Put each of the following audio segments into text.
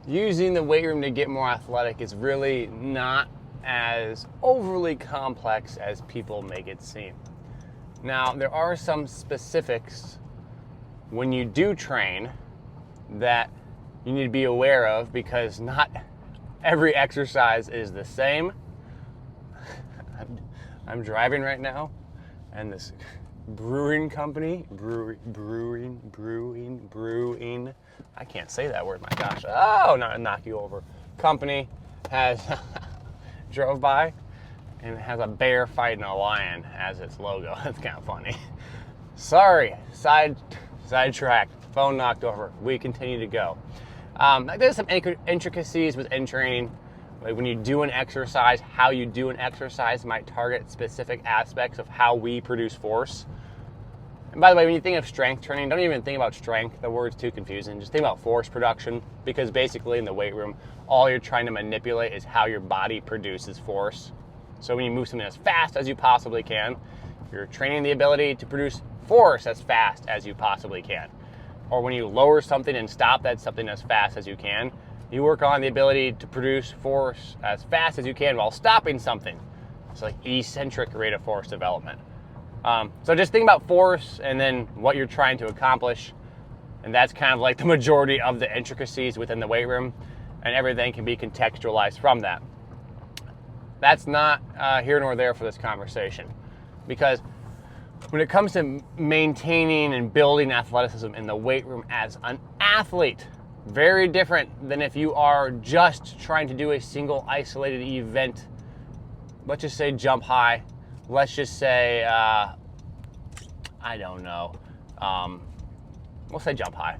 using the weight room to get more athletic is really not as overly complex as people make it seem. Now, there are some specifics when you do train that you need to be aware of, because not every exercise is the same. I'm driving right now, and this brewing company, brewing, I can't say that word, my gosh. Oh, not knock you over. Company has drove by and it has a bear fighting a lion as its logo. That's kind of funny. Sorry, sidetracked. Phone knocked over. We continue to go. There's some intricacies within training. Like when you do an exercise, how you do an exercise might target specific aspects of how we produce force. And by the way, when you think of strength training, don't even think about strength. The word's too confusing. Just think about force production, because basically in the weight room, all you're trying to manipulate is how your body produces force. So when you move something as fast as you possibly can, you're training the ability to produce force as fast as you possibly can. Or when you lower something and stop that something as fast as you can, you work on the ability to produce force as fast as you can while stopping something. It's like eccentric rate of force development. So just think about force and then what you're trying to accomplish. And that's kind of like the majority of the intricacies within the weight room, and everything can be contextualized from that. That's not here nor there for this conversation, because when it comes to maintaining and building athleticism in the weight room as an athlete, very different than if you are just trying to do a single isolated event. Let's just say jump high. Let's just say, I don't know, we'll say jump high.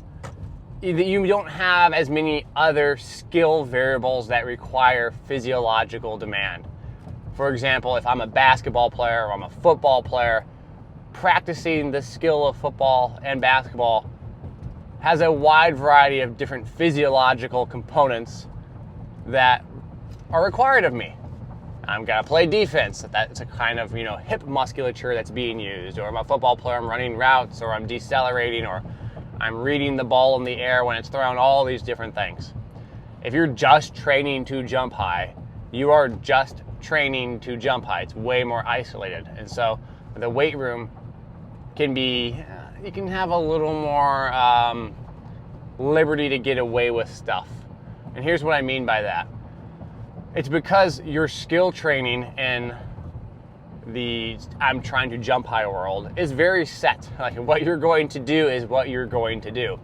You don't have as many other skill variables that require physiological demand. For example, if I'm a basketball player or I'm a football player, practicing the skill of football and basketball has a wide variety of different physiological components that are required of me. I'm gonna play defense. That's a kind of, hip musculature that's being used. Or I'm a football player, I'm running routes, or I'm decelerating, or I'm reading the ball in the air when it's thrown, all these different things. If you're just training to jump high, you are just training to jump high. It's way more isolated. And so the weight room can be, you can have a little more liberty to get away with stuff. And here's what I mean by that. It's because your skill training in the I'm trying to jump high world is very set. Like, what you're going to do is what you're going to do.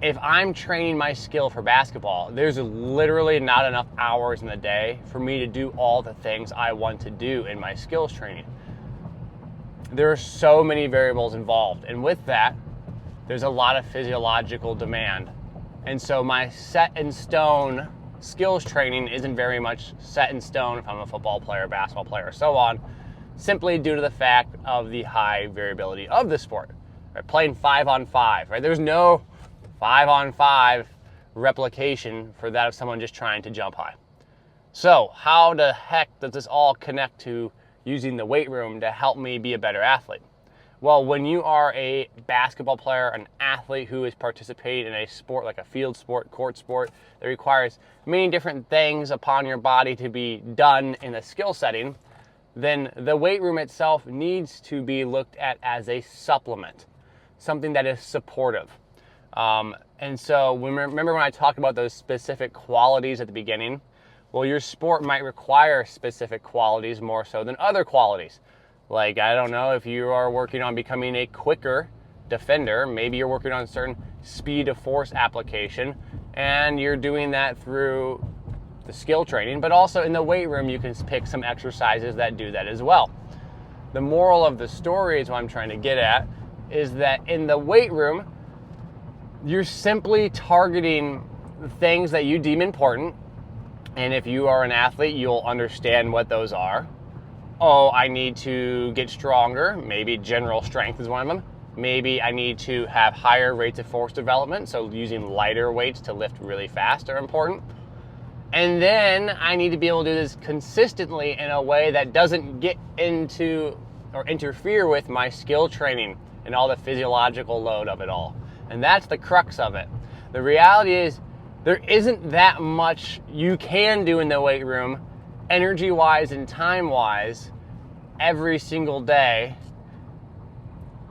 If I'm training my skill for basketball, there's literally not enough hours in the day for me to do all the things I want to do in my skills training. There are so many variables involved, and with that, there's a lot of physiological demand. And so my set in stone skills training isn't very much set in stone if I'm a football player, basketball player, so on, simply due to the fact of the high variability of the sport. Right? Playing 5-on-5, right? There's no 5-on-5 replication for that of someone just trying to jump high. So how the heck does this all connect to using the weight room to help me be a better athlete? Well, when you are a basketball player, an athlete who is participating in a sport like a field sport, court sport, that requires many different things upon your body to be done in a skill setting, then the weight room itself needs to be looked at as a supplement, something that is supportive. And so remember when I talked about those specific qualities at the beginning? Well, your sport might require specific qualities more so than other qualities. Like, I don't know, if you are working on becoming a quicker defender, maybe you're working on a certain speed of force application, and you're doing that through the skill training, but also in the weight room, you can pick some exercises that do that as well. The moral of the story is what I'm trying to get at, is that in the weight room, you're simply targeting things that you deem important. And if you are an athlete, you'll understand what those are. Oh, I need to get stronger. Maybe general strength is one of them. Maybe I need to have higher rates of force development, so using lighter weights to lift really fast are important. And then I need to be able to do this consistently in a way that doesn't get into or interfere with my skill training and all the physiological load of it all. And that's the crux of it. The reality is, there isn't that much you can do in the weight room, energy-wise and time-wise, every single day,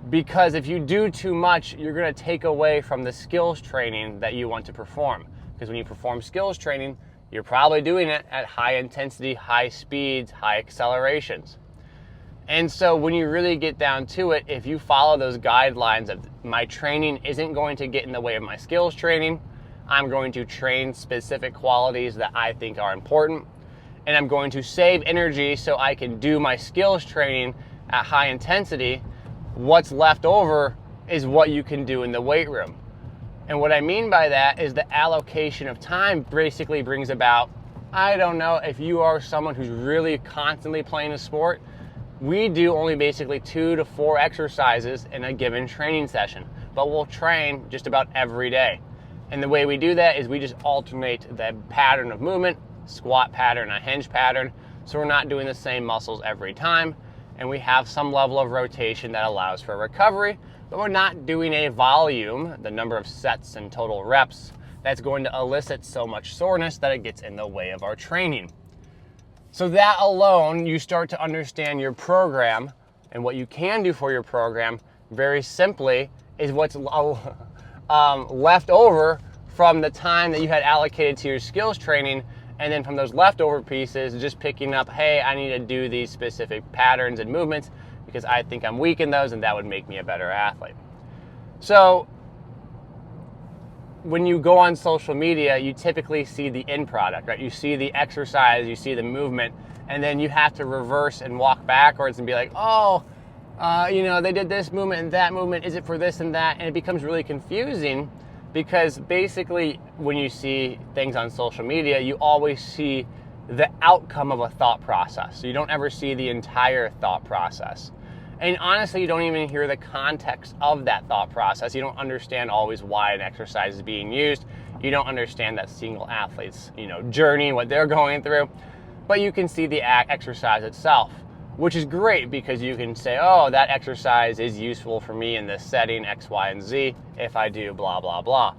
because if you do too much, you're going to take away from the skills training that you want to perform. Because when you perform skills training, you're probably doing it at high intensity, high speeds, high accelerations. And so when you really get down to it, if you follow those guidelines of my training isn't going to get in the way of my skills training, I'm going to train specific qualities that I think are important, and I'm going to save energy so I can do my skills training at high intensity, what's left over is what you can do in the weight room. And what I mean by that is the allocation of time basically brings about, I don't know, if you are someone who's really constantly playing a sport, we do only basically 2 to 4 exercises in a given training session, but we'll train just about every day. And the way we do that is we just alternate the pattern of movement, squat pattern, a hinge pattern, so we're not doing the same muscles every time, and we have some level of rotation that allows for recovery, but we're not doing a volume, the number of sets and total reps, that's going to elicit so much soreness that it gets in the way of our training. So that alone, you start to understand your program, and what you can do for your program, very simply, is what's left over from the time that you had allocated to your skills training, and then from those leftover pieces, just picking up, hey, I need to do these specific patterns and movements because I think I'm weak in those and that would make me a better athlete. So when you go on social media, you typically see the end product, right? You see the exercise, you see the movement, and then you have to reverse and walk backwards and be like, oh, they did this movement and that movement. Is it for this and that? And it becomes really confusing because basically when you see things on social media, you always see the outcome of a thought process. So you don't ever see the entire thought process. And honestly, you don't even hear the context of that thought process. You don't understand always why an exercise is being used. You don't understand that single athlete's, journey, what they're going through. But you can see the exercise itself, which is great because you can say, oh, that exercise is useful for me in this setting, X, Y, and Z, if I do blah, blah, blah.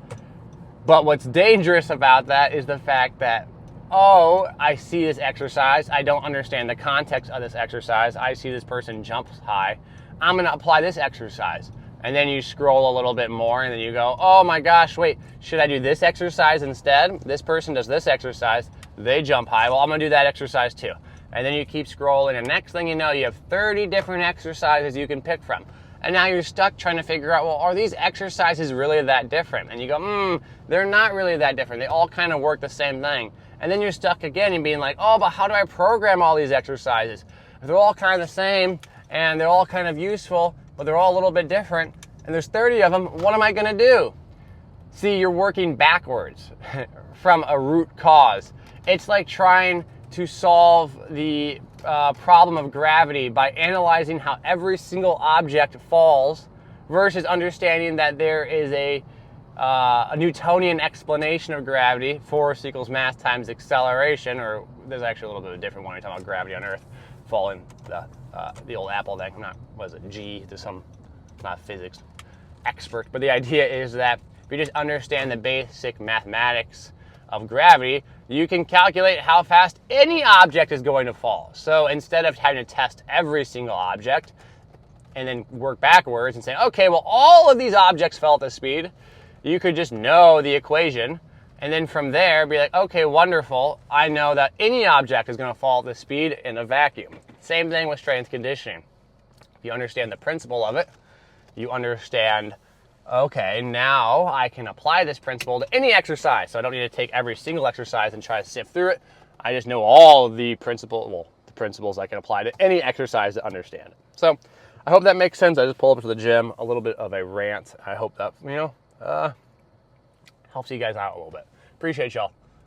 But what's dangerous about that is the fact that, oh, I see this exercise, I don't understand the context of this exercise, I see this person jump high, I'm gonna apply this exercise. And then you scroll a little bit more and then you go, oh my gosh, wait, should I do this exercise instead? This person does this exercise, they jump high, well, I'm gonna do that exercise too. And then you keep scrolling, and next thing you know, you have 30 different exercises you can pick from. And now you're stuck trying to figure out, well, are these exercises really that different? And you go, they're not really that different. They all kind of work the same thing. And then you're stuck again and being like, oh, but how do I program all these exercises? They're all kind of the same, and they're all kind of useful, but they're all a little bit different. And there's 30 of them, what am I gonna do? See, you're working backwards from a root cause. It's like trying to solve the problem of gravity by analyzing how every single object falls versus understanding that there is a Newtonian explanation of gravity, force equals mass times acceleration, or there's actually a little bit of a different one when you're talking about gravity on Earth, falling the old Apple thing, G to some, not physics expert, but the idea is that if you just understand the basic mathematics of gravity, you can calculate how fast any object is going to fall. So instead of having to test every single object and then work backwards and say, okay, well, all of these objects fell at this speed, you could just know the equation and then from there be like, okay, wonderful, I know that any object is going to fall at this speed in a vacuum. Same thing with strength conditioning. If you understand the principle of it, you understand, okay, now I can apply this principle to any exercise. So I don't need to take every single exercise and try to sift through it. I just know all of the principles I can apply to any exercise to understand it. So I hope that makes sense. I just pulled up to the gym, a little bit of a rant. I hope that, helps you guys out a little bit. Appreciate y'all.